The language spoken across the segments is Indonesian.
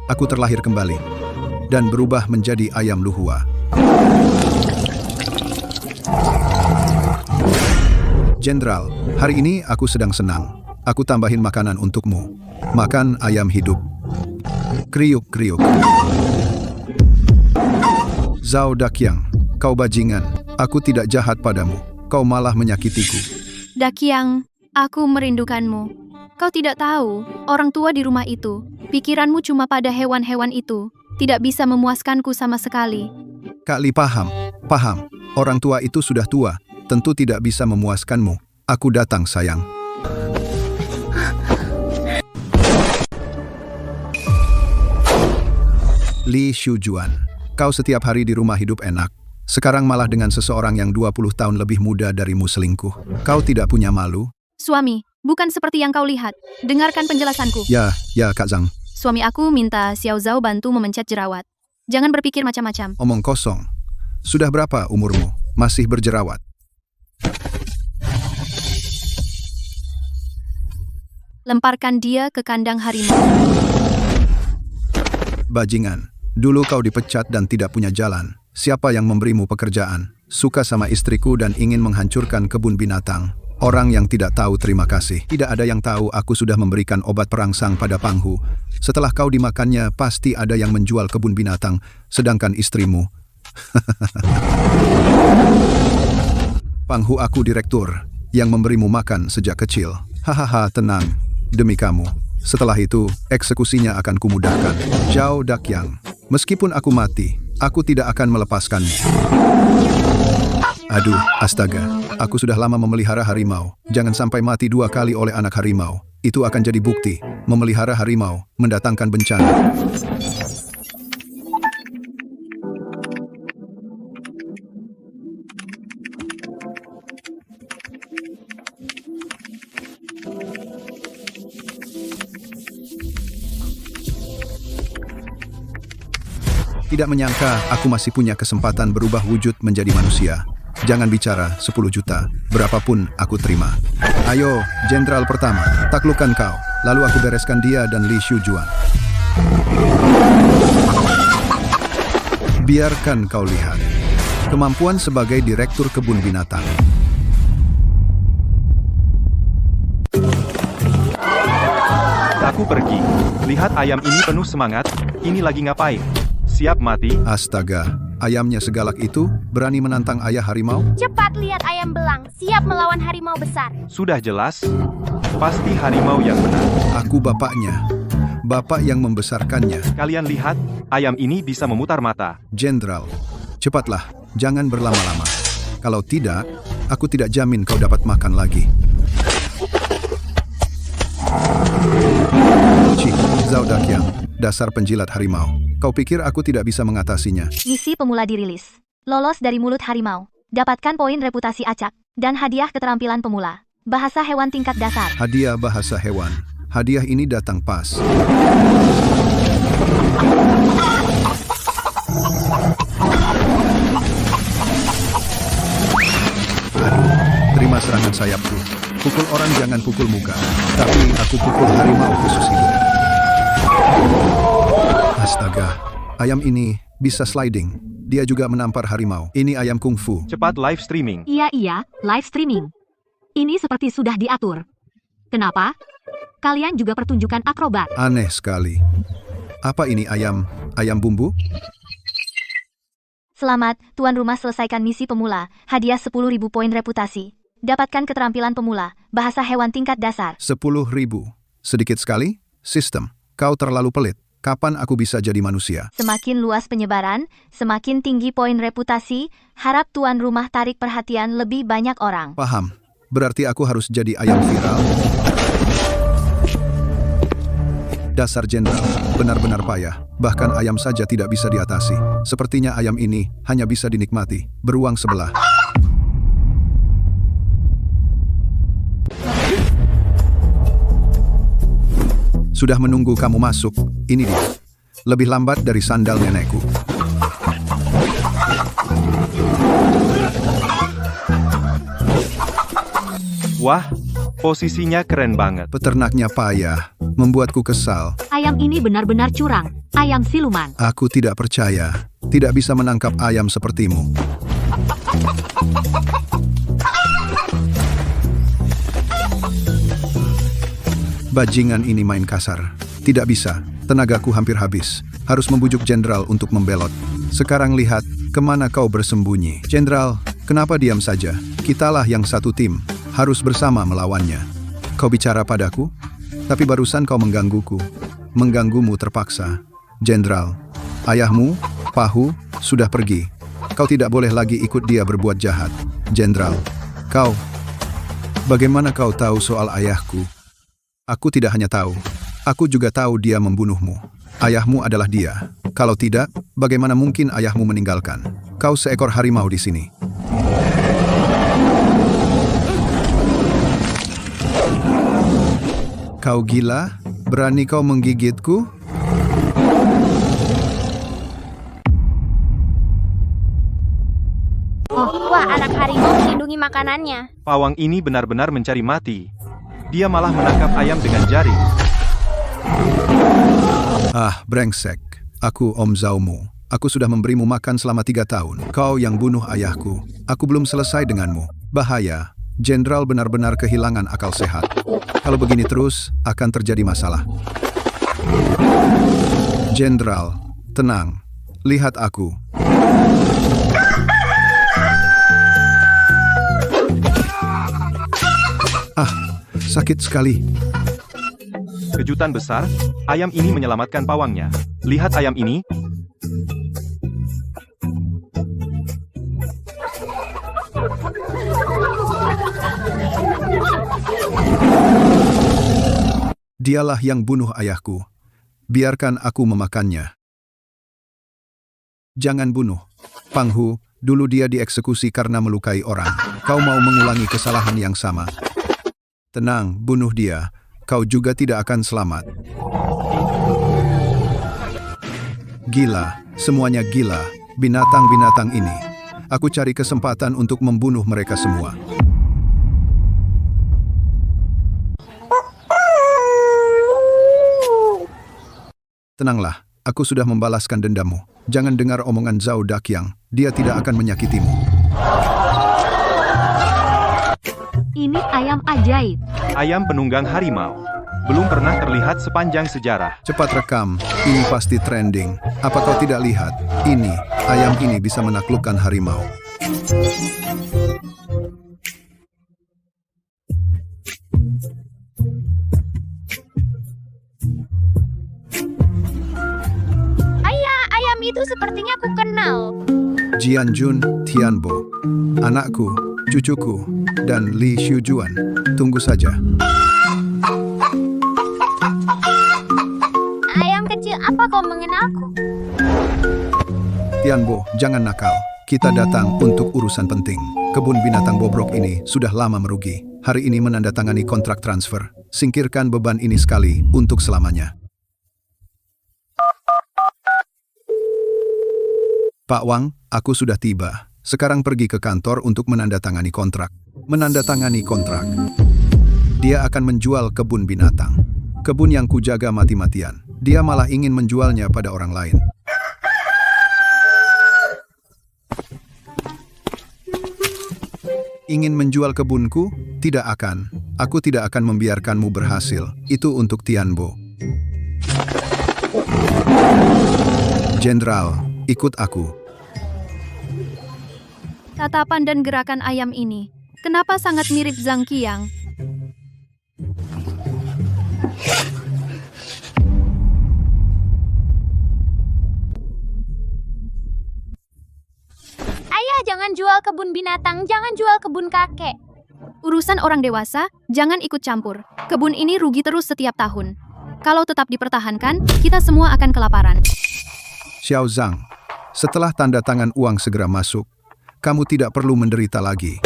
aku terlahir kembali dan berubah menjadi ayam luhua. Jenderal, hari ini aku sedang senang. Aku tambahin makanan untukmu. Makan ayam hidup. Kriuk-kriuk. Zhao Daqiang, kau bajingan. Aku tidak jahat padamu. Kau malah menyakitiku. Daqiang, aku merindukanmu. Kau tidak tahu, orang tua di rumah itu, pikiranmu cuma pada hewan-hewan itu. Tidak bisa memuaskanku sama sekali. Kak Li paham. Orang tua itu sudah tua. Tentu tidak bisa memuaskanmu. Aku datang, sayang. Li Shujuan, kau setiap hari di rumah hidup enak. Sekarang malah dengan seseorang yang 20 tahun lebih muda darimu selingkuh. Kau tidak punya malu? Suami, bukan seperti yang kau lihat. Dengarkan penjelasanku. Ya, Kak Zhang. Suami aku minta Xiao Zhao bantu memencet jerawat. Jangan berpikir macam-macam. Omong kosong. Sudah berapa umurmu? Masih berjerawat? Lemparkan dia ke kandang harimau. Bajingan, dulu kau dipecat dan tidak punya jalan. Siapa yang memberimu pekerjaan? Suka sama istriku dan ingin menghancurkan kebun binatang. Orang yang tidak tahu terima kasih. Tidak ada yang tahu aku sudah memberikan obat perangsang pada Panghu. Setelah kau dimakannya, pasti ada yang menjual kebun binatang, sedangkan istrimu. Panghu aku direktur, yang memberimu makan sejak kecil. Hahaha, tenang. Demi kamu. Setelah itu, eksekusinya akan kumudahkan. Zhao Daqiang, meskipun aku mati, aku tidak akan melepaskanmu. Aduh, astaga. Aku sudah lama memelihara harimau. Jangan sampai mati 2 kali oleh anak harimau. Itu akan jadi bukti. Memelihara harimau mendatangkan bencana. Tidak menyangka aku masih punya kesempatan berubah wujud menjadi manusia. Jangan bicara 10 juta, berapapun aku terima. Ayo, jenderal pertama, taklukkan kau. Lalu aku bereskan dia dan Li Shujuan. Biarkan kau lihat kemampuan sebagai direktur kebun binatang. Aku pergi. Lihat ayam ini penuh semangat. Ini lagi ngapain? Siap mati? Astaga, ayamnya segalak itu berani menantang ayah harimau? Cepat lihat ayam belang, siap melawan harimau besar. Sudah jelas. Pasti harimau yang menang. Aku bapaknya. Bapak yang membesarkannya. Kalian lihat, ayam ini bisa memutar mata. Jenderal, cepatlah, jangan berlama-lama. Kalau tidak, aku tidak jamin kau dapat makan lagi. Zhao Daqiang, dasar penjilat harimau. Kau pikir aku tidak bisa mengatasinya? Misi pemula dirilis. Lolos dari mulut harimau. Dapatkan poin reputasi acak. Dan hadiah keterampilan pemula. Bahasa hewan tingkat dasar. Hadiah bahasa hewan. Hadiah ini datang pas. Aduh, terima serangan sayapku. Pukul orang jangan pukul muka. Tapi aku pukul harimau khusus hidup. Astaga, ayam ini bisa sliding. Dia juga menampar harimau. Ini ayam kungfu. Cepat live streaming. Iya, live streaming. Ini seperti sudah diatur. Kenapa? Kalian juga pertunjukan akrobat. Aneh sekali. Apa ini ayam bumbu? Selamat, tuan rumah selesaikan misi pemula. Hadiah 10.000 poin reputasi. Dapatkan keterampilan pemula. Bahasa hewan tingkat dasar. 10.000. Sedikit sekali? Sistem, kau terlalu pelit. Kapan aku bisa jadi manusia? Semakin luas penyebaran, semakin tinggi poin reputasi. Harap tuan rumah tarik perhatian lebih banyak orang. Paham. Berarti aku harus jadi ayam viral? Dasar jenderal, benar-benar payah. Bahkan ayam saja tidak bisa diatasi. Sepertinya ayam ini hanya bisa dinikmati. Beruang sebelah. Sudah menunggu kamu masuk. Ini dia. Lebih lambat dari sandal nenekku. Wah, posisinya keren banget. Peternaknya payah. Membuatku kesal. Ayam ini benar-benar curang. ayam siluman. Aku tidak percaya. Tidak bisa menangkap ayam sepertimu. Bajingan ini main kasar. Tidak bisa. Tenagaku hampir habis. Harus membujuk jenderal untuk membelot. Sekarang lihat, kemana kau bersembunyi? Jenderal, kenapa diam saja? Kitalah yang satu tim. Harus bersama melawannya. Kau bicara padaku? Tapi barusan kau menggangguku. Mengganggumu terpaksa. Jenderal, ayahmu, Pahu, sudah pergi. Kau tidak boleh lagi ikut dia berbuat jahat. Jenderal, kau... Bagaimana kau tahu soal ayahku? Aku tidak hanya tahu. Aku juga tahu dia membunuhmu. Ayahmu adalah dia. Kalau tidak, bagaimana mungkin ayahmu meninggalkan? Kau seekor harimau di sini. Kau gila? Berani kau menggigitku? Wah, anak harimau melindungi makanannya. Pawang ini benar-benar mencari mati. Dia malah menangkap ayam dengan jaring. Ah, brengsek. Aku Om Zaumu. Aku sudah memberimu makan selama 3 tahun. Kau yang bunuh ayahku. Aku belum selesai denganmu. Bahaya. Jenderal benar-benar kehilangan akal sehat. Kalau begini terus, akan terjadi masalah. Jenderal, tenang. Lihat aku. Ah, sakit sekali. Kejutan besar, ayam ini menyelamatkan pawangnya. Lihat ayam ini. Dialah yang bunuh ayahku. Biarkan aku memakannya. Jangan bunuh. Panghu, dulu dia dieksekusi karena melukai orang. Kau mau mengulangi kesalahan yang sama. Tenang, bunuh dia. Kau juga tidak akan selamat. Gila, semuanya gila. Binatang-binatang ini. Aku cari kesempatan untuk membunuh mereka semua. Tenanglah, aku sudah membalaskan dendammu. Jangan dengar omongan Zhao Daqiang. Dia tidak akan menyakitimu. Ini ayam ajaib. Ayam penunggang harimau. Belum pernah terlihat sepanjang sejarah. Cepat rekam, ini pasti trending. Apa kau tidak lihat? Ini, ayam ini bisa menaklukkan harimau. Ayah, ayam itu sepertinya aku kenal. Jianjun Tianbo, anakku, cucuku, dan Li Xiujuan. Tunggu saja. Ayam kecil, apa kau mengenalku? Tianbo, jangan nakal. Kita datang untuk urusan penting. Kebun binatang bobrok ini sudah lama merugi. Hari ini menandatangani kontrak transfer. Singkirkan beban ini sekali untuk selamanya. Pak Wang, aku sudah tiba. Sekarang pergi ke kantor untuk menandatangani kontrak. Menandatangani kontrak. Dia akan menjual kebun binatang. Kebun yang kujaga mati-matian. Dia malah ingin menjualnya pada orang lain. Ingin menjual kebunku? Tidak akan. Aku tidak akan membiarkanmu berhasil. Itu untuk Tianbo. Jenderal, ikut aku. Tatapan dan gerakan ayam ini, kenapa sangat mirip Zhang Qiang? Ayah, jangan jual kebun binatang, jangan jual kebun kakek. Urusan orang dewasa, jangan ikut campur. Kebun ini rugi terus setiap tahun. Kalau tetap dipertahankan, kita semua akan kelaparan. Xiao Zhang, setelah tanda tangan uang segera masuk, kamu tidak perlu menderita lagi.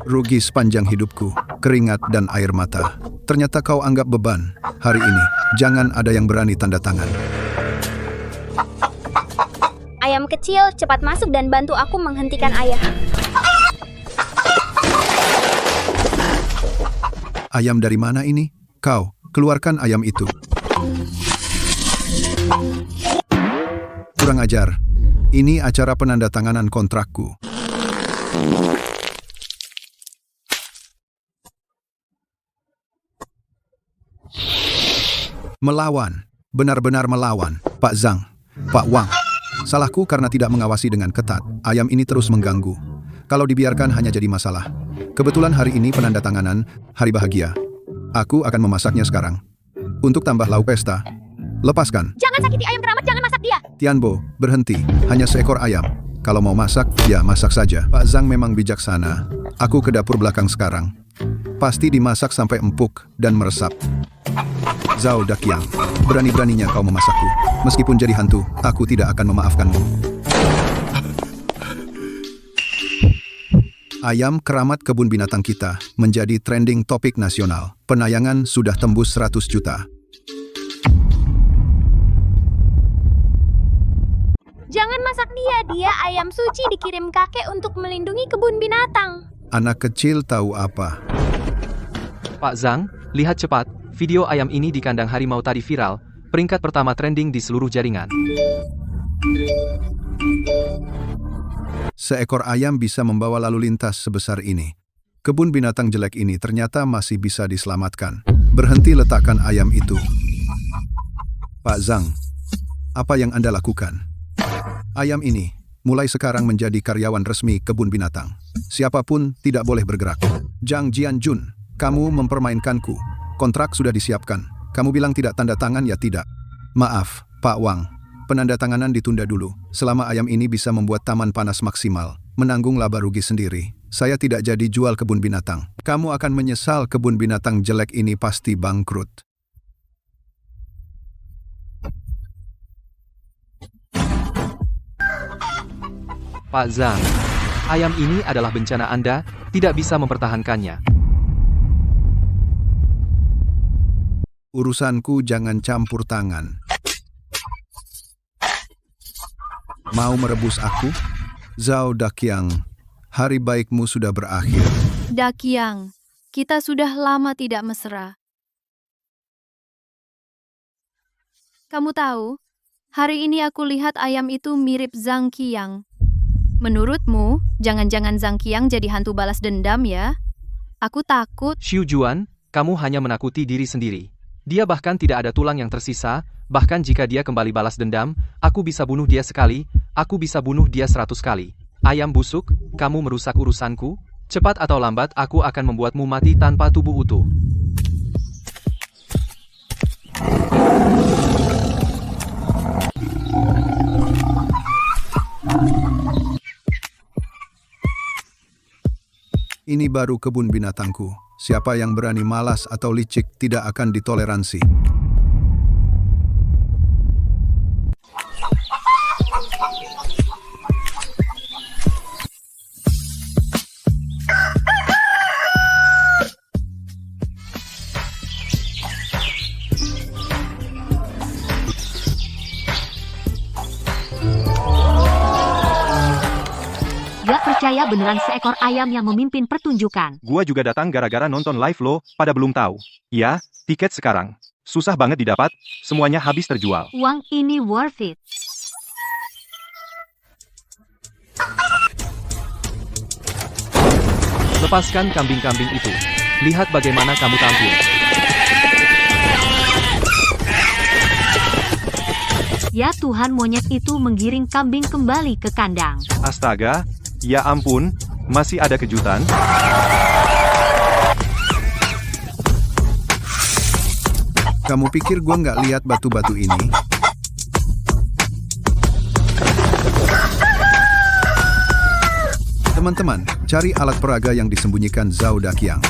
Rugi sepanjang hidupku, keringat dan air mata. Ternyata kau anggap beban. Hari ini, jangan ada yang berani tanda tangan. Ayam kecil, cepat masuk dan bantu aku menghentikan ayah. Ayam dari mana ini? Kau, keluarkan ayam itu. Kurang ajar. Ini acara penandatanganan kontrakku. Melawan. Benar-benar melawan. Pak Zhang. Pak Wang. Salahku karena tidak mengawasi dengan ketat. Ayam ini terus mengganggu. Kalau dibiarkan hanya jadi masalah. Kebetulan hari ini penandatanganan, hari bahagia. Aku akan memasaknya sekarang. Untuk tambah lauk pesta. Lepaskan. Jangan sakiti ayam keramat, jangan masak dia. Tianbo, berhenti. Hanya seekor ayam. Kalau mau masak, ya masak saja. Pak Zhang memang bijaksana. Aku ke dapur belakang sekarang. Pasti dimasak sampai empuk dan meresap. Zhao Daqiang, berani-beraninya kau memasakku. Meskipun jadi hantu, aku tidak akan memaafkanmu. Ayam keramat kebun binatang kita menjadi trending topik nasional. Penayangan sudah tembus 100 juta. Jangan masak dia, dia ayam suci dikirim kakek untuk melindungi kebun binatang. Anak kecil tahu apa? Pak Zhang, lihat cepat, video ayam ini di kandang harimau tadi viral, peringkat pertama trending di seluruh jaringan. Seekor ayam bisa membawa lalu lintas sebesar ini. Kebun binatang jelek ini ternyata masih bisa diselamatkan. Berhenti letakkan ayam itu. Pak Zhang, apa yang Anda lakukan? Ayam ini mulai sekarang menjadi karyawan resmi kebun binatang. Siapapun tidak boleh bergerak. Zhang Jianjun, kamu mempermainkanku. Kontrak sudah disiapkan. Kamu bilang tidak tanda tangan ya tidak. Maaf, Pak Wang. Penandatanganan ditunda dulu. Selama ayam ini bisa membuat taman panas maksimal, menanggung laba rugi sendiri. Saya tidak jadi jual kebun binatang. Kamu akan menyesal kebun binatang jelek ini pasti bangkrut. Pak Zhang, ayam ini adalah bencana Anda, tidak bisa mempertahankannya. Urusanku jangan campur tangan. Mau merebus aku? Zhao Daqiang, hari baikmu sudah berakhir. Daqiang, kita sudah lama tidak mesra. Kamu tahu, hari ini aku lihat ayam itu mirip Zhang Qiang. Menurutmu, jangan-jangan Zhang Qiang jadi hantu balas dendam ya? Aku takut. Xu Juan, kamu hanya menakuti diri sendiri. Dia bahkan tidak ada tulang yang tersisa, bahkan jika dia kembali balas dendam, aku bisa bunuh dia sekali, aku bisa bunuh dia 100 kali. Ayam busuk, kamu merusak urusanku, cepat atau lambat aku akan membuatmu mati tanpa tubuh utuh. Ini baru kebun binatangku. Siapa yang berani malas atau licik tidak akan ditoleransi. Gak percaya beneran seekor ayam yang memimpin pertunjukan. Gua juga datang gara-gara nonton live lo, pada belum tahu. Ya, tiket sekarang. Susah banget didapat, semuanya habis terjual. Uang ini worth it. Lepaskan kambing-kambing itu. Lihat bagaimana kamu tampil. Ya Tuhan, monyet itu menggiring kambing kembali ke kandang. Astaga, ya ampun, masih ada kejutan. Kamu pikir gua nggak lihat batu-batu ini? Teman-teman, cari alat peraga yang disembunyikan Zhao Daqiang.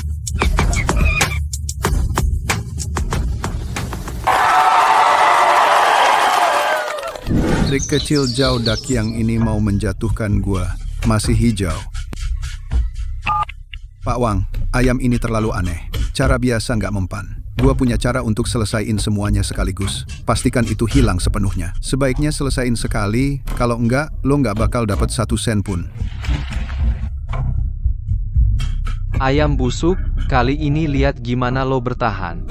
Trik kecil Zhao Daqiang ini mau menjatuhkan gua. Masih hijau. Pak Wang, ayam ini terlalu aneh. Cara biasa nggak mempan. Gua punya cara untuk selesaiin semuanya sekaligus. Pastikan itu hilang sepenuhnya. Sebaiknya selesain sekali, kalau enggak, lo nggak bakal dapat 1 sen pun. Ayam busuk, kali ini lihat gimana lo bertahan.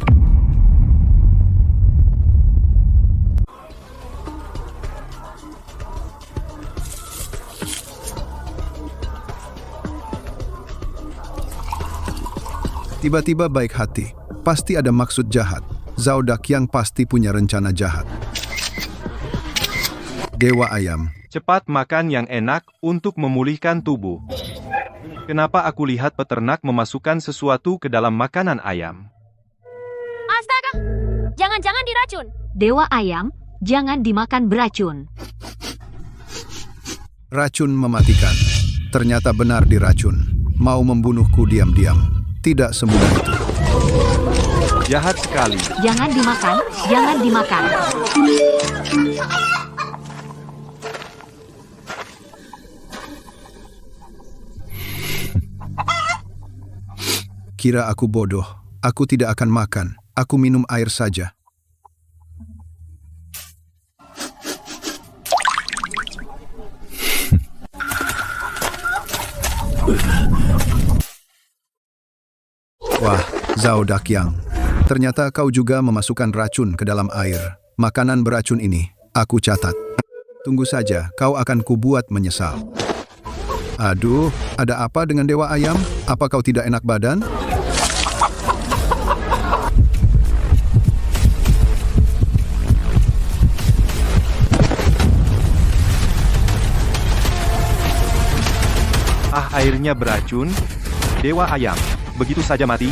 Tiba-tiba baik hati. Pasti ada maksud jahat. Zhao Daqiang pasti punya rencana jahat. Dewa Ayam. Cepat makan yang enak untuk memulihkan tubuh. Kenapa aku lihat peternak memasukkan sesuatu ke dalam makanan ayam? Astaga! Jangan-jangan diracun. Dewa Ayam, jangan dimakan beracun. Racun mematikan. Ternyata benar diracun. Mau membunuhku diam-diam. Tidak semudah itu. Jahat sekali. Jangan dimakan, jangan dimakan. Kira aku bodoh. Aku tidak akan makan. Aku minum air saja. Wah, Zhao Daqiang. Ternyata kau juga memasukkan racun ke dalam air. Makanan beracun ini, aku catat. Tunggu saja, kau akan kubuat menyesal. Aduh, ada apa dengan Dewa Ayam? Apa kau tidak enak badan? Ah, airnya beracun. Dewa Ayam, begitu saja mati.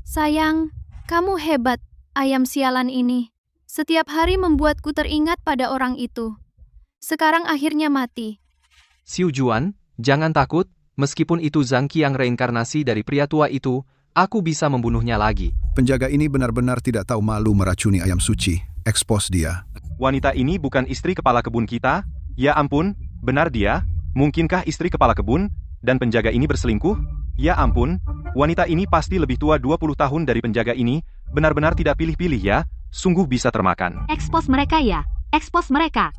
Sayang, kamu hebat, ayam sialan ini. Setiap hari membuatku teringat pada orang itu. Sekarang akhirnya mati. Xiu Juan, jangan takut, meskipun itu Zhang Qiang reinkarnasi dari pria tua itu, aku bisa membunuhnya lagi. Penjaga ini benar-benar tidak tahu malu meracuni ayam suci. Ekspos dia. Wanita ini bukan istri kepala kebun kita? Ya ampun, benar dia? Mungkinkah istri kepala kebun dan penjaga ini berselingkuh? Ya ampun, wanita ini pasti lebih tua 20 tahun dari penjaga ini, benar-benar tidak pilih-pilih ya, sungguh bisa termakan. Ekspos mereka ya, ekspos mereka.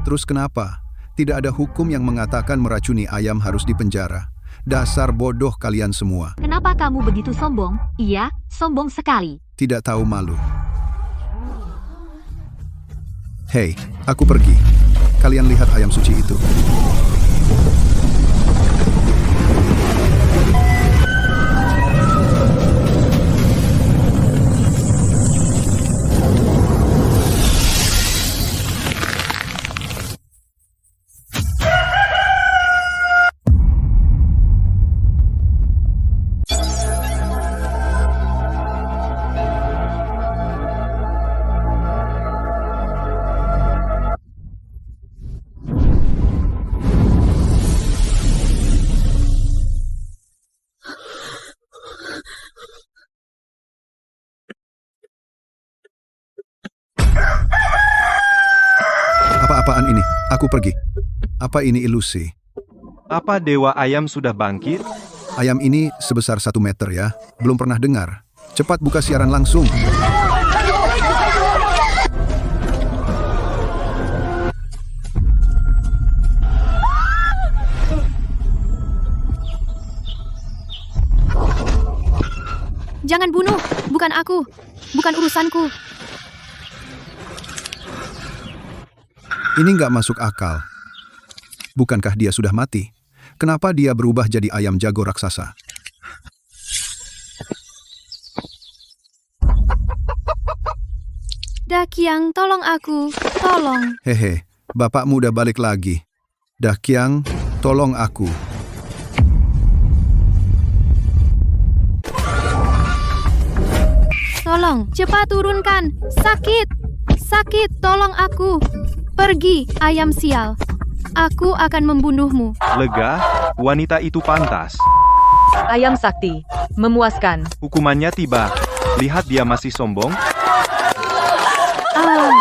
Terus kenapa? Tidak ada hukum yang mengatakan meracuni ayam harus dipenjara. Dasar bodoh kalian semua. Kenapa kamu begitu sombong? Iya, sombong sekali. Tidak tahu malu. Hei, aku pergi. Kalian lihat ayam suci itu. Apa-apaan ini? Aku pergi. Apa ini ilusi? Apa Dewa Ayam sudah bangkit? Ayam ini sebesar 1 meter ya. Belum pernah dengar. Cepat buka siaran langsung. Jangan bunuh, bukan aku. Bukan urusanku. Ini nggak masuk akal. Bukankah dia sudah mati? Kenapa dia berubah jadi ayam jago raksasa? Daqiang, tolong aku. Tolong. Hehe, bapakmu udah balik lagi. Daqiang, tolong aku. Tolong, cepat turunkan. Sakit. Sakit, tolong aku. Pergi, ayam sial. Aku akan membunuhmu. Lega, wanita itu pantas. Ayam sakti, memuaskan. Hukumannya tiba. Lihat dia masih sombong. Ah.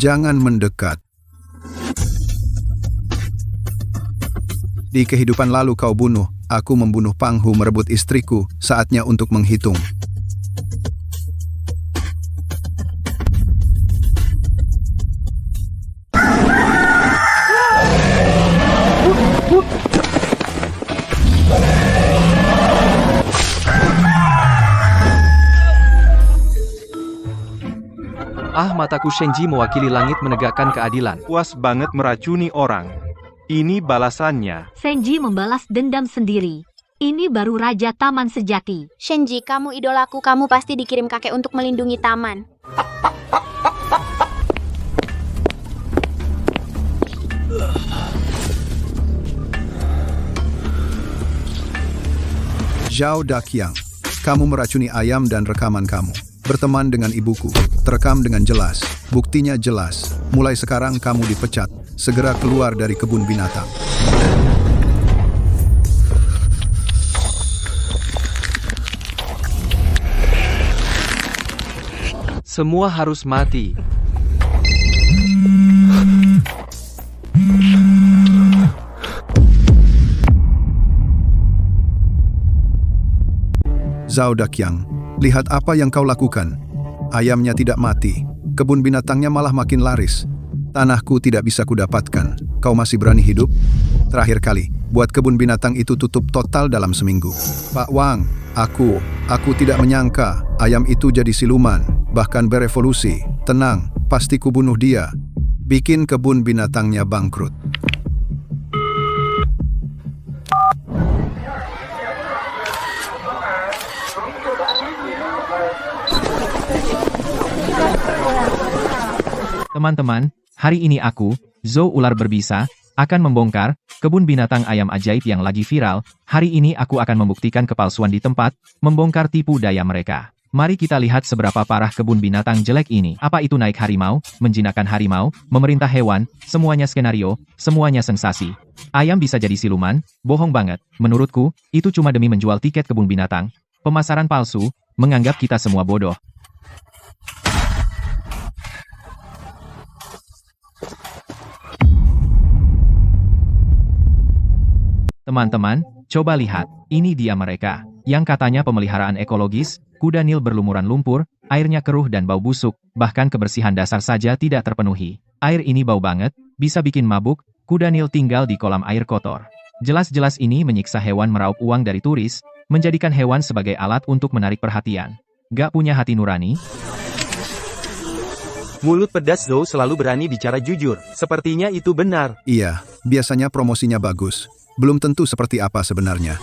Jangan mendekat. Di kehidupan lalu kau bunuh, aku membunuh Panghu merebut istriku, saatnya untuk menghitung. Ah, mataku Shenji mewakili langit menegakkan keadilan. Puas banget meracuni orang. Ini balasannya. Senji membalas dendam sendiri. Ini baru Raja Taman sejati. Shenji, kamu idolaku, kamu pasti dikirim kakek untuk melindungi taman. Zhao Daqiang, kamu meracuni ayam dan rekaman kamu. Berteman dengan ibuku, terekam dengan jelas. Buktinya jelas. Mulai sekarang kamu dipecat. Segera keluar dari kebun binatang. Semua harus mati. Zhao Daqiang, lihat apa yang kau lakukan. Ayamnya tidak mati, kebun binatangnya malah makin laris. Tanahku tidak bisa kudapatkan. Kau masih berani hidup? Terakhir kali, buat kebun binatang itu tutup total dalam seminggu. Pak Wang, aku tidak menyangka ayam itu jadi siluman, bahkan berevolusi. Tenang, pasti kubunuh dia. Bikin kebun binatangnya bangkrut. Teman-teman, hari ini aku, Zhou Ular Berbisa, akan membongkar kebun binatang ayam ajaib yang lagi viral. Hari ini aku akan membuktikan kepalsuan di tempat, membongkar tipu daya mereka. Mari kita lihat seberapa parah kebun binatang jelek ini. Apa itu naik harimau, menjinakkan harimau, memerintah hewan, semuanya skenario, semuanya sensasi. Ayam bisa jadi siluman, bohong banget. Menurutku, itu cuma demi menjual tiket kebun binatang. Pemasaran palsu, menganggap kita semua bodoh. Teman-teman, coba lihat, ini dia mereka, yang katanya pemeliharaan ekologis, kuda Nil berlumuran lumpur, airnya keruh dan bau busuk, bahkan kebersihan dasar saja tidak terpenuhi. Air ini bau banget, bisa bikin mabuk, kuda Nil tinggal di kolam air kotor. Jelas-jelas ini menyiksa hewan meraup uang dari turis, menjadikan hewan sebagai alat untuk menarik perhatian. Gak punya hati nurani? Mulut pedas Zhou selalu berani bicara jujur. Sepertinya itu benar. Iya, biasanya promosinya bagus. Belum tentu seperti apa sebenarnya.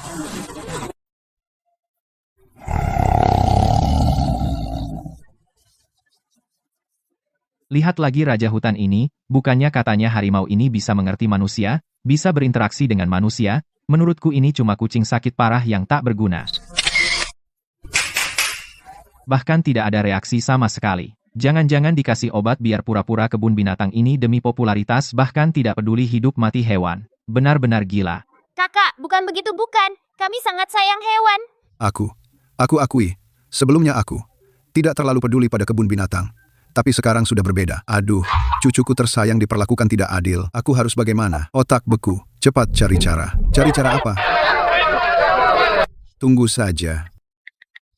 Lihat lagi raja hutan ini, bukannya katanya harimau ini bisa mengerti manusia, bisa berinteraksi dengan manusia, menurutku ini cuma kucing sakit parah yang tak berguna. Bahkan tidak ada reaksi sama sekali. Jangan-jangan dikasih obat biar pura-pura kebun binatang ini demi popularitas bahkan tidak peduli hidup mati hewan. Benar-benar gila. Kakak, bukan begitu bukan. Kami sangat sayang hewan. Aku akui, sebelumnya aku tidak terlalu peduli pada kebun binatang. Tapi sekarang sudah berbeda. Aduh, cucuku tersayang diperlakukan tidak adil. Aku harus bagaimana? Otak beku, cepat cari cara. Cari cara apa? Tunggu saja.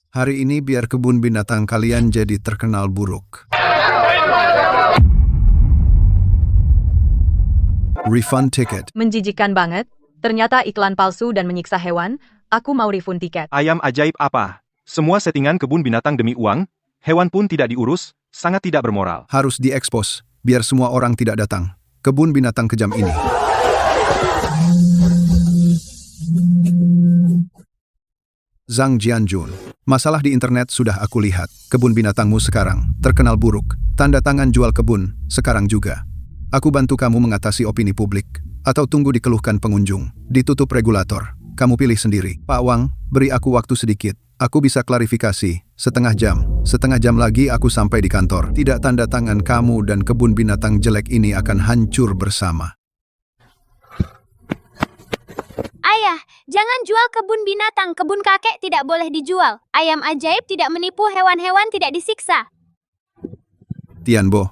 Hari ini biar kebun binatang kalian jadi terkenal buruk. Refund ticket. Menjijikan banget. Ternyata iklan palsu dan menyiksa hewan. Aku mau refund tiket. Ayam ajaib apa? Semua settingan kebun binatang demi uang, hewan pun tidak diurus, sangat tidak bermoral. Harus diekspos, biar semua orang tidak datang. Kebun binatang kejam ini. Zhang Jianjun, masalah di internet sudah aku lihat. Kebun binatangmu sekarang terkenal buruk. Tanda tangan jual kebun, sekarang juga. Aku bantu kamu mengatasi opini publik. Atau tunggu dikeluhkan pengunjung. Ditutup regulator. Kamu pilih sendiri. Pak Wang, beri aku waktu sedikit. Aku bisa klarifikasi. Setengah jam. Setengah jam lagi aku sampai di kantor. Tidak tanda tangan kamu dan kebun binatang jelek ini akan hancur bersama. Ayah, jangan jual kebun binatang. Kebun kakek tidak boleh dijual. Ayam ajaib tidak menipu, hewan-hewan tidak disiksa. Tianbo,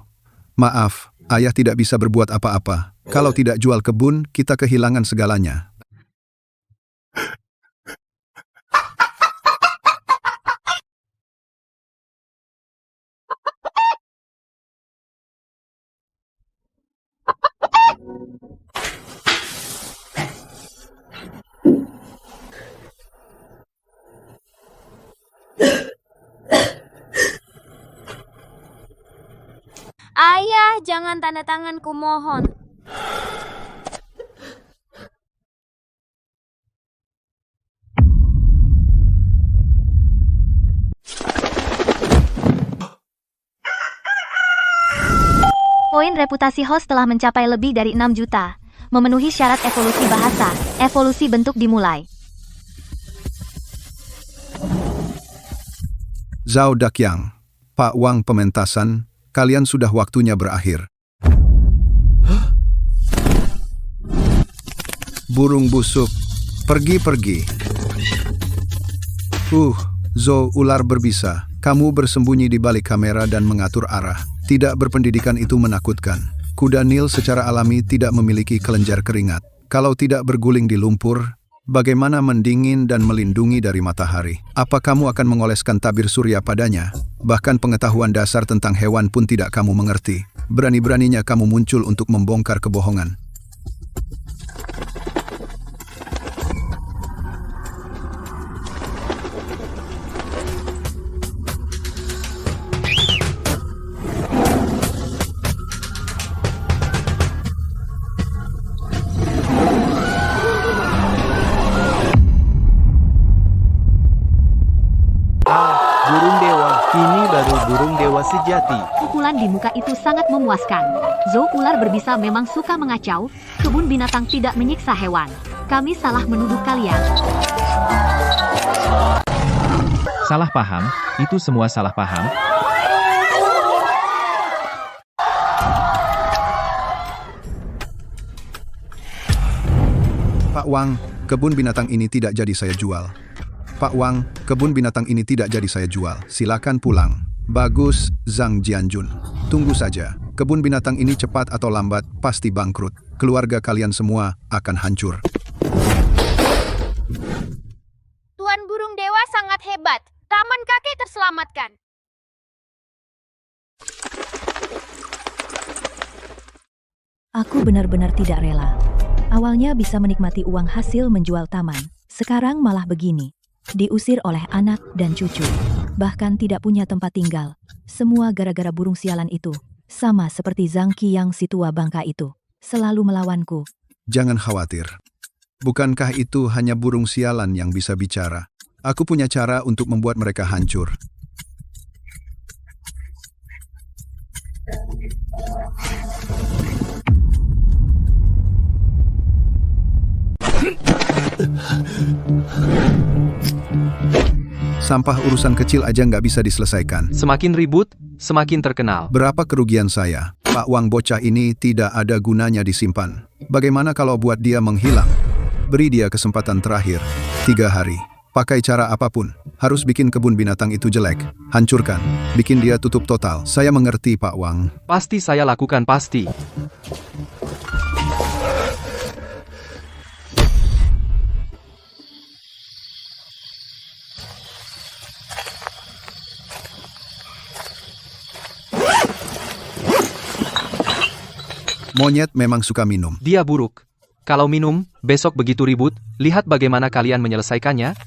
maaf, ayah tidak bisa berbuat apa-apa. Kalau tidak jual kebun, kita kehilangan segalanya. jangan tanda tanganku mohon. Poin reputasi host telah mencapai lebih dari 6 juta. Memenuhi syarat evolusi bahasa, evolusi bentuk dimulai. Zhao Dakyang, Pak Wang pementasan, kalian sudah waktunya berakhir. Burung busuk, pergi-pergi. Zhou ular berbisa, kamu bersembunyi di balik kamera dan mengatur arah. Tidak berpendidikan itu menakutkan. Kuda Nil secara alami tidak memiliki kelenjar keringat. Kalau tidak berguling di lumpur, bagaimana mendingin dan melindungi dari matahari? Apa kamu akan mengoleskan tabir surya padanya? Bahkan pengetahuan dasar tentang hewan pun tidak kamu mengerti. Berani-beraninya kamu muncul untuk membongkar kebohongan. Burung dewa, ini baru burung dewa sejati. Pukulan di muka itu sangat memuaskan. Zhou ular berbisa memang suka mengacau. Kebun binatang tidak menyiksa hewan. Kami salah menuduh kalian. Salah paham, itu semua salah paham. Pak Wang, kebun binatang ini tidak jadi saya jual. Pak Wang, kebun binatang ini tidak jadi saya jual. Silakan pulang. Bagus, Zhang Jianjun. Tunggu saja. Kebun binatang ini cepat atau lambat pasti bangkrut. Keluarga kalian semua akan hancur. Tuan burung dewa sangat hebat. Taman kakek terselamatkan. Aku benar-benar tidak rela. Awalnya bisa menikmati uang hasil menjual taman. Sekarang malah begini. Diusir oleh anak dan cucu. Bahkan tidak punya tempat tinggal. Semua gara-gara burung sialan itu. Sama seperti Zhang Qiang si tua bangka itu. Selalu melawanku. Jangan khawatir. Bukankah itu hanya burung sialan yang bisa bicara? Aku punya cara untuk membuat mereka hancur. Sampah urusan kecil aja nggak bisa diselesaikan. Semakin ribut, semakin terkenal. Berapa kerugian saya? Pak Wang bocah ini tidak ada gunanya disimpan. Bagaimana kalau buat dia menghilang? Beri dia kesempatan terakhir. 3 hari. Pakai cara apapun. Harus bikin kebun binatang itu jelek. Hancurkan. Bikin dia tutup total. Saya mengerti, Pak Wang. Pasti saya lakukan, pasti. Monyet memang suka minum. Dia buruk. Kalau minum, besok begitu ribut, lihat bagaimana kalian menyelesaikannya.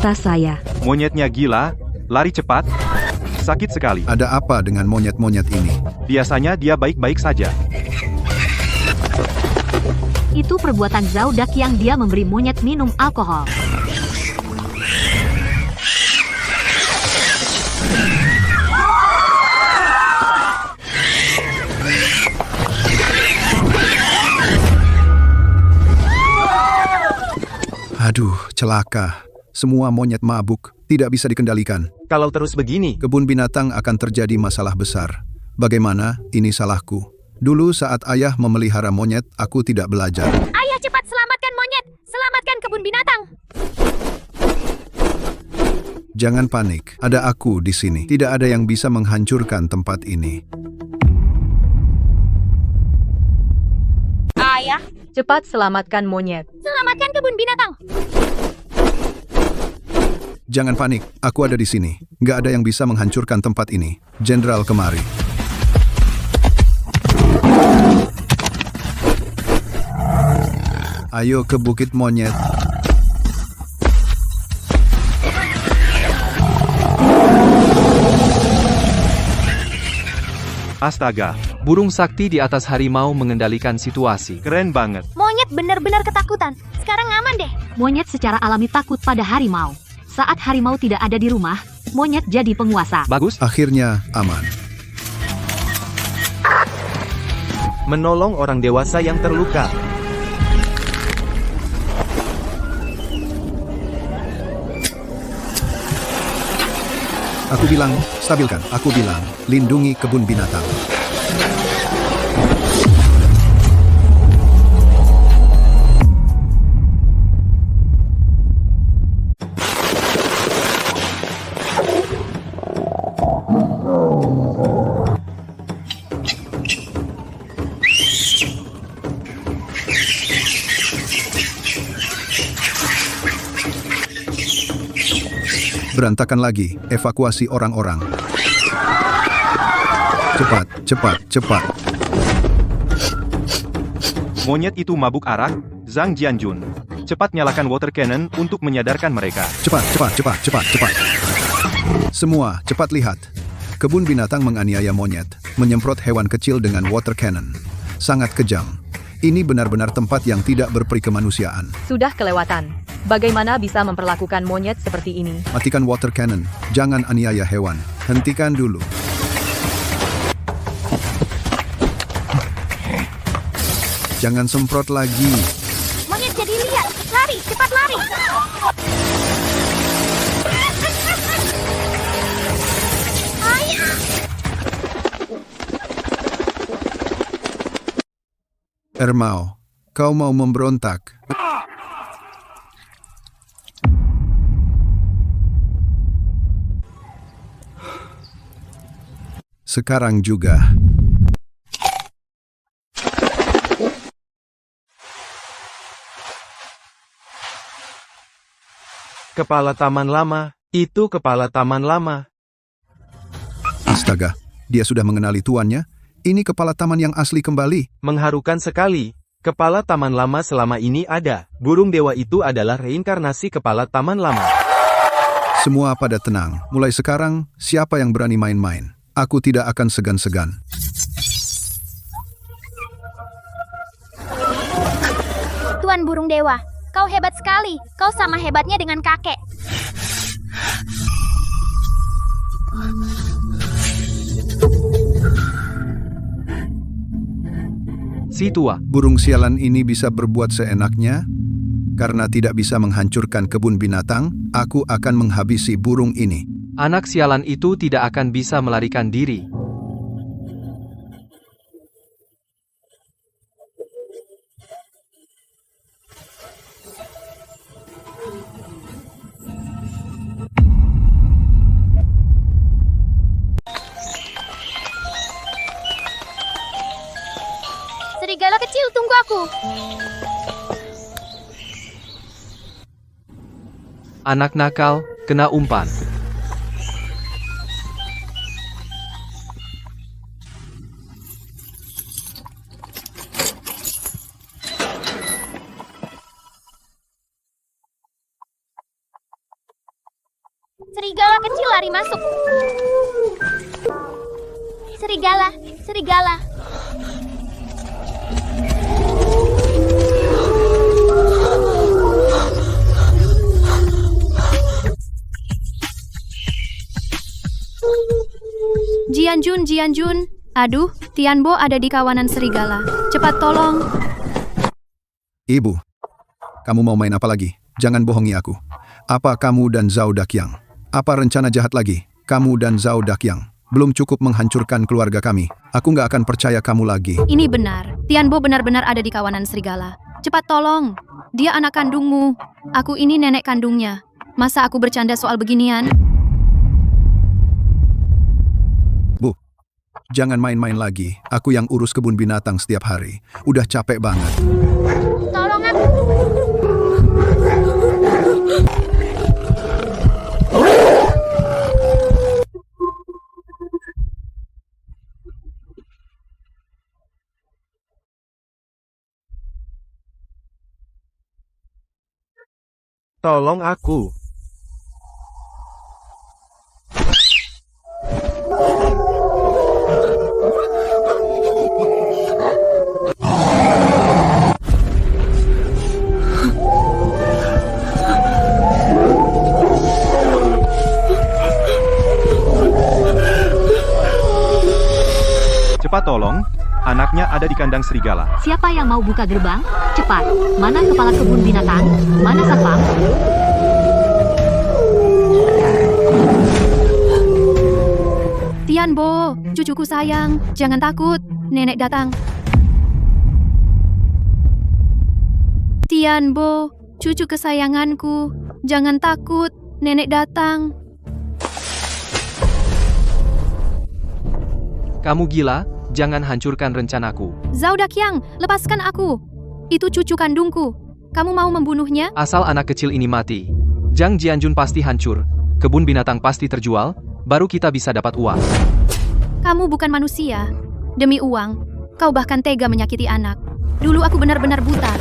Tas saya. Monyetnya gila, lari cepat, sakit sekali. Ada apa dengan monyet-monyet ini? Biasanya dia baik-baik saja. Itu perbuatan Zhao Dakyang, dia memberi monyet minum alkohol. Aduh, celaka. Semua monyet mabuk, tidak bisa dikendalikan. Kalau terus begini, Kebun binatang akan terjadi masalah besar. Bagaimana? Ini salahku. Dulu saat ayah memelihara monyet, aku tidak belajar. Ayah, cepat selamatkan monyet. Selamatkan kebun binatang. Jangan panik, ada aku di sini. Tidak ada yang bisa menghancurkan tempat ini. ayah. Cepat selamatkan monyet. Selamatkan kebun binatang. Jangan panik, aku ada di sini. Nggak ada yang bisa menghancurkan tempat ini. Jenderal kemari. Ayo ke Bukit Monyet. Astaga, Burung sakti di atas harimau mengendalikan situasi. keren banget. Monyet benar-benar ketakutan. Sekarang aman deh. Monyet secara alami takut pada harimau. Saat harimau tidak ada di rumah, monyet jadi penguasa. Bagus? Akhirnya aman. Menolong orang dewasa yang terluka. Aku bilang, stabilkan. Aku bilang, lindungi kebun binatang. Berantakan lagi, evakuasi orang-orang. Cepat, cepat, cepat. Monyet itu mabuk arak, Zhang Jianjun. Cepat nyalakan water cannon untuk menyadarkan mereka. Cepat, cepat, cepat, cepat, cepat. Semua, cepat lihat. Kebun binatang menganiaya monyet, menyemprot hewan kecil dengan water cannon. Sangat kejam. Ini benar-benar tempat yang tidak berperi kemanusiaan. Sudah kelewatan. Bagaimana bisa memperlakukan monyet seperti ini? Matikan water cannon. Jangan aniaya hewan. Hentikan dulu. Jangan semprot lagi. Monyet jadi liar. Lari, cepat lari. Ayah. Ermau, kau mau memberontak? Sekarang juga. Kepala taman lama. Itu kepala taman lama. Astaga, dia sudah mengenali tuannya. Ini kepala taman yang asli kembali. Mengharukan sekali. Kepala taman lama selama ini ada. Burung dewa itu adalah reinkarnasi kepala taman lama. Semua pada tenang. Mulai sekarang, siapa yang berani main-main? Aku tidak akan segan-segan. Tuan burung dewa, kau hebat sekali. Kau sama hebatnya dengan kakek. Si tua. Burung sialan ini bisa berbuat seenaknya? Karena tidak bisa menghancurkan kebun binatang, aku akan menghabisi burung ini. Anak sialan itu tidak akan bisa melarikan diri. Serigala kecil, tunggu aku. Anak nakal, kena umpan. Serigala kecil lari masuk. Serigala, serigala. Jianjun, Jianjun. Aduh, Tianbo ada di kawanan serigala. Cepat tolong. Ibu, kamu mau main apa lagi? Jangan bohongi aku. Apa kamu dan Zhao Daqiang? Apa rencana jahat lagi? Kamu dan Zhao Daqiang belum cukup menghancurkan keluarga kami. Aku nggak akan percaya kamu lagi. Ini benar. Tianbo benar-benar ada di kawanan serigala. Cepat tolong. Dia anak kandungmu. Aku ini nenek kandungnya. Masa aku bercanda soal beginian? Jangan main-main lagi, aku yang urus kebun binatang setiap hari. Udah capek banget. Tolong aku. Tolong aku. Cepat tolong, anaknya ada di kandang serigala. Siapa yang mau buka gerbang? Cepat. Mana kepala kebun binatang? Mana satpam? Tianbo, cucuku sayang, jangan takut, nenek datang. Tianbo, cucu kesayanganku, jangan takut, nenek datang. Kamu gila? Jangan hancurkan rencanaku. Zhao Daqiang, lepaskan aku. Itu cucu kandungku. Kamu mau membunuhnya? Asal anak kecil ini mati, Zhang Jianjun pasti hancur. Kebun binatang pasti terjual, baru kita bisa dapat uang. Kamu bukan manusia. Demi uang, kau bahkan tega menyakiti anak. Dulu aku benar-benar buta.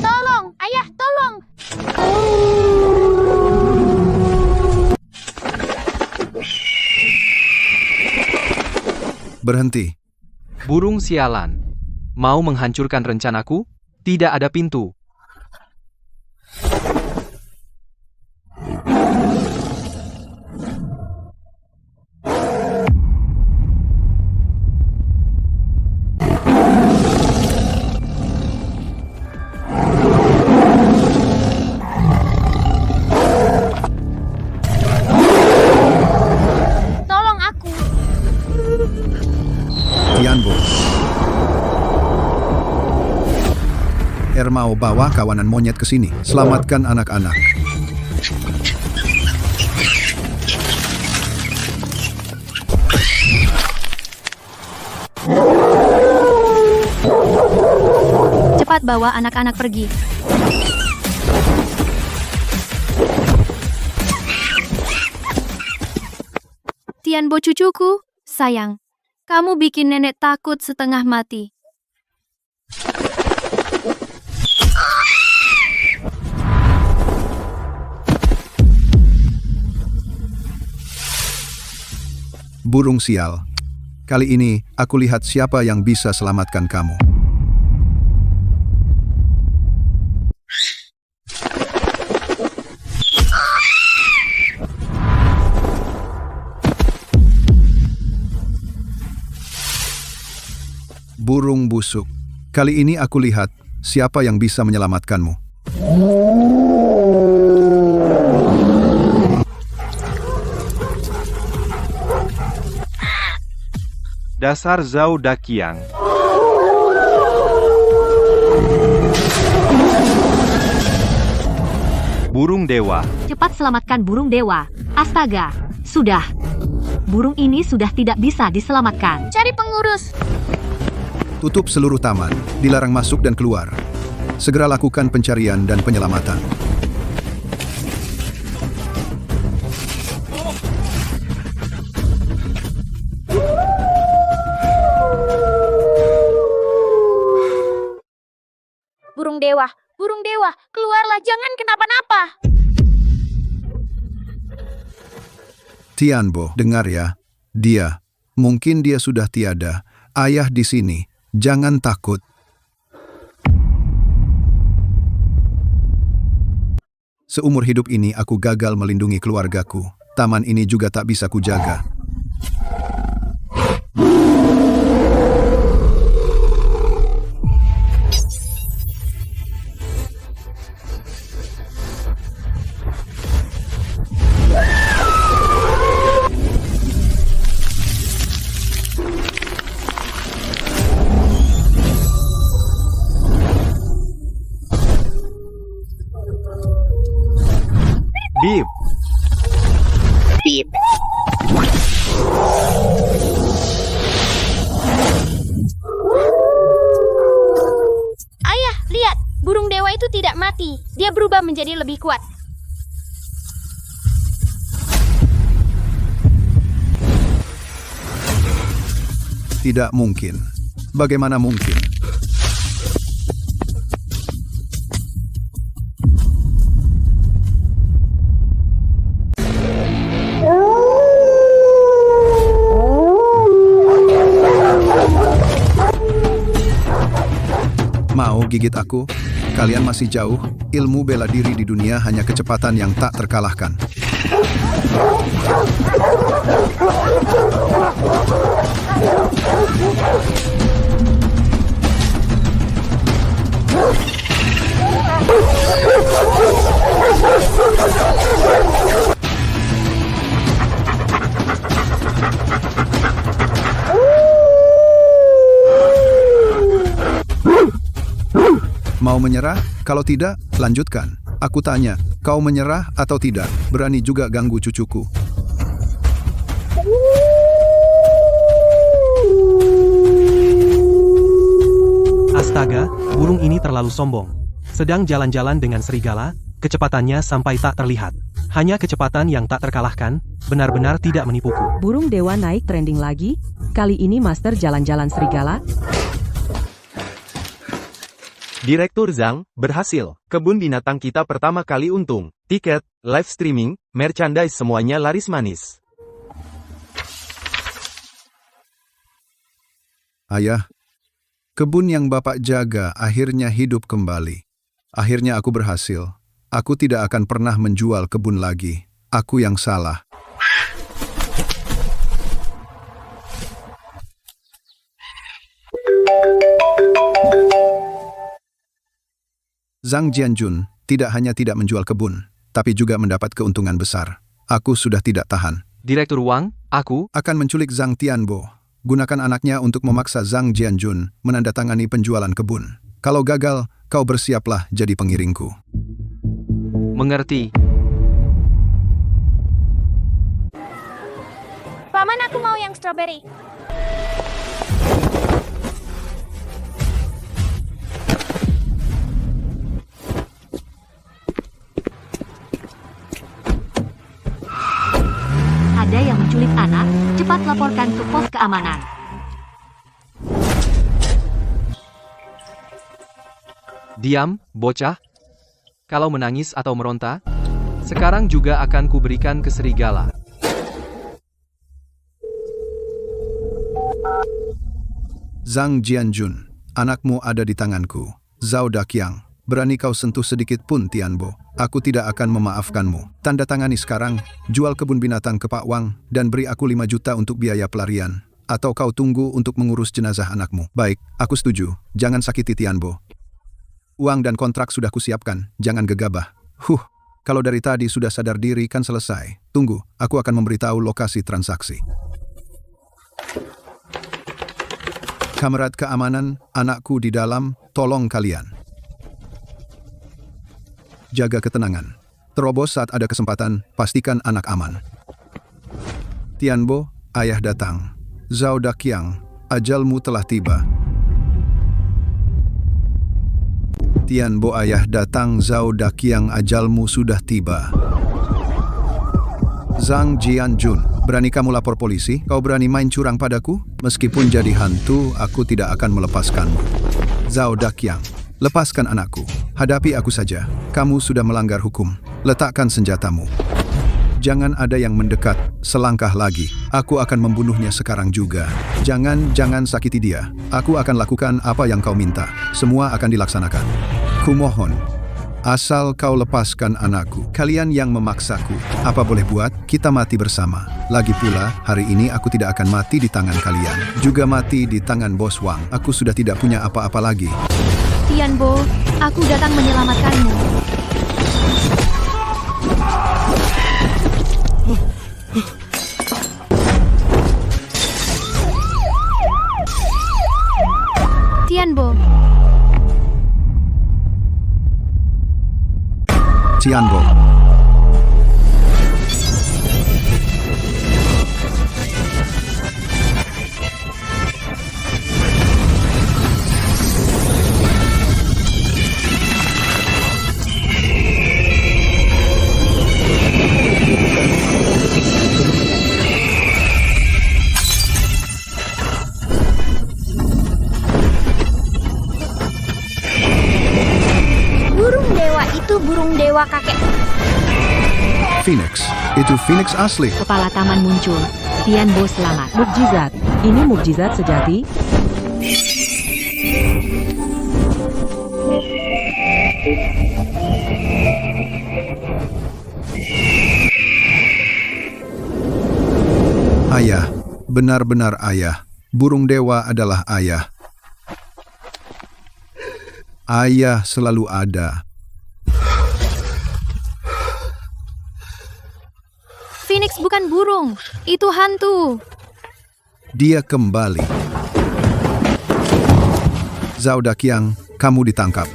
Tolong, ayah, tolong. Berhenti. Burung sialan. Mau menghancurkan rencanaku? Tidak ada pintu. Tolong aku. Tianbo. Ermao bawa kawanan monyet ke sini. Selamatkan anak-anak. Cepat bawa anak-anak pergi. Tianbo cucuku, sayang. Kamu bikin nenek takut setengah mati. Burung sial. Kali ini, aku lihat siapa yang bisa selamatkan kamu. Burung busuk. Kali ini aku lihat siapa yang bisa menyelamatkanmu. Dasar Zhao Daqiang. Burung dewa. Cepat selamatkan burung dewa. Astaga, sudah. Burung ini sudah tidak bisa diselamatkan. Cari pengurus. Tutup seluruh taman, dilarang masuk dan keluar. Segera lakukan pencarian dan penyelamatan. Burung dewa, keluarlah, jangan kenapa-napa. Tianbo, dengar ya. Mungkin dia sudah tiada. Ayah di sini, jangan takut. Seumur hidup ini aku gagal melindungi keluargaku. Taman ini juga tak bisa kujaga. Bip. Bip. Ayah, lihat. Burung dewa itu tidak mati. Dia berubah menjadi lebih kuat. Tidak mungkin. Bagaimana mungkin? Mau gigit aku? Kalian masih jauh. Ilmu bela diri di dunia hanya kecepatan yang tak terkalahkan. Mau menyerah? Kalau tidak, lanjutkan. Aku tanya, kau menyerah atau tidak? Berani juga ganggu cucuku. Astaga, burung ini terlalu sombong. Sedang jalan-jalan dengan serigala, kecepatannya sampai tak terlihat. Hanya kecepatan yang tak terkalahkan, benar-benar tidak menipuku. Burung dewa naik trending lagi. Kali ini Master jalan-jalan serigala. Direktur Zhang, berhasil. Kebun binatang kita pertama kali untung. Tiket, live streaming, merchandise semuanya laris manis. Ayah, kebun yang Bapak jaga akhirnya hidup kembali. Akhirnya aku berhasil. Aku tidak akan pernah menjual kebun lagi. Aku yang salah. Zhang Jianjun tidak hanya tidak menjual kebun, tapi juga mendapat keuntungan besar. Aku sudah tidak tahan. Direktur Wang, aku akan menculik Zhang Tianbo. Gunakan anaknya untuk memaksa Zhang Jianjun menandatangani penjualan kebun. Kalau gagal, kau bersiaplah jadi pengiringku. mengerti. Paman, aku mau yang strawberry. Ada yang menculik anak, cepat laporkan ke pos keamanan. Diam, bocah. Kalau menangis atau meronta, sekarang juga akan kuberikan ke serigala. Zhang Jianjun, anakmu ada di tanganku. Zhao Daqiang, berani kau sentuh sedikit pun Tianbo, aku tidak akan memaafkanmu. Tanda tangani sekarang, jual kebun binatang ke Pak Wang, dan beri aku 5 juta untuk biaya pelarian. Atau kau tunggu untuk mengurus jenazah anakmu. Baik, aku setuju. Jangan sakiti Tianbo. Uang dan kontrak sudah kusiapkan, jangan gegabah. Kalau dari tadi sudah sadar diri kan selesai. Tunggu, aku akan memberitahu lokasi transaksi. Kamerat keamanan, anakku di dalam, tolong kalian. Jaga ketenangan. Terobos saat ada kesempatan, pastikan anak aman. Tianbo, ayah datang. Zhao Daqiang, ajalmu telah tiba. Tianbo, ayah datang. Zhao Daqiang, ajalmu sudah tiba. Zhang Jianjun, berani kamu lapor polisi? Kau berani main curang padaku? Meskipun jadi hantu, aku tidak akan melepaskanmu. Zhao Daqiang, lepaskan anakku. Hadapi aku saja. Kamu sudah melanggar hukum. Letakkan senjatamu. Jangan ada yang mendekat. Selangkah lagi. Aku akan membunuhnya sekarang juga. Jangan sakiti dia. Aku akan lakukan apa yang kau minta. Semua akan dilaksanakan. Kumohon. Asal kau lepaskan anakku. Kalian yang memaksaku. Apa boleh buat, kita mati bersama. Lagi pula, hari ini aku tidak akan mati di tangan kalian. Juga mati di tangan Bos Wang. Aku sudah tidak punya apa-apa lagi. Tianbo, aku datang menyelamatkanmu. Tianbo. Tianbo. Itu burung dewa kakek. Phoenix, itu Phoenix asli. Kepala taman muncul. Tianbo selamat. Mukjizat. Ini mukjizat sejati. Ayah, benar-benar ayah. Burung dewa adalah ayah. Ayah selalu ada. Phoenix bukan burung, itu hantu. Dia kembali. Zhao Daqiang, kamu ditangkap.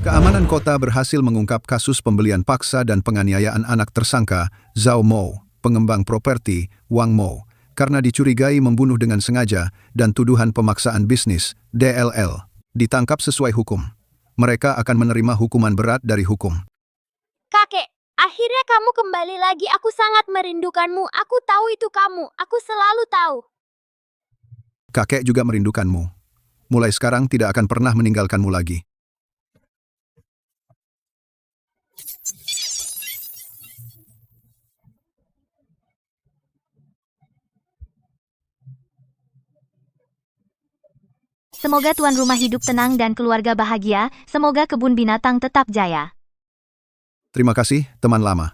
Keamanan kota berhasil mengungkap kasus pembelian paksa dan penganiayaan anak tersangka Zhao Mo, pengembang properti Wang Mo, karena dicurigai membunuh dengan sengaja dan tuduhan pemaksaan bisnis DLL. Ditangkap sesuai hukum. Mereka akan menerima hukuman berat dari hukum. Kakek, akhirnya kamu kembali lagi. Aku sangat merindukanmu. Aku tahu itu kamu. Aku selalu tahu. Kakek juga merindukanmu. Mulai sekarang tidak akan pernah meninggalkanmu lagi. Semoga tuan rumah hidup tenang dan keluarga bahagia. Semoga kebun binatang tetap jaya. Terima kasih, teman lama.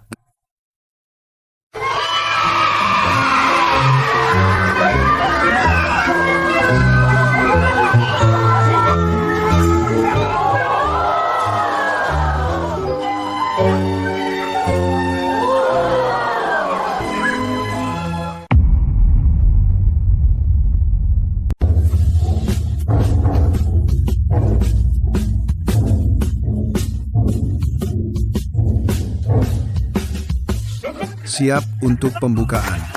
Siap untuk pembukaan.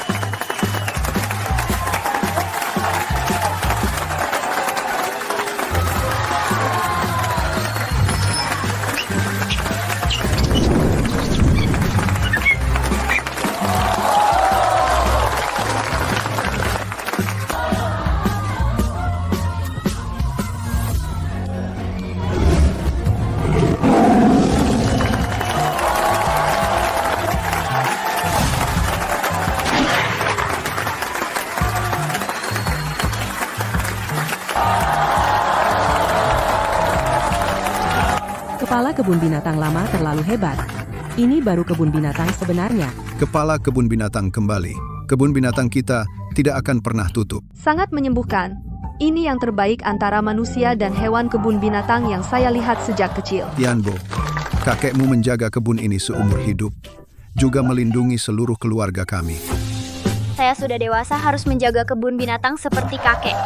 Kepala kebun binatang lama terlalu hebat. Ini baru kebun binatang sebenarnya. Kepala kebun binatang kembali. Kebun binatang kita tidak akan pernah tutup. Sangat menyembuhkan. Ini yang terbaik antara manusia dan hewan kebun binatang yang saya lihat sejak kecil. Tianbo, kakekmu menjaga kebun ini seumur hidup, juga melindungi seluruh keluarga kami. Saya sudah dewasa harus menjaga kebun binatang seperti kakek.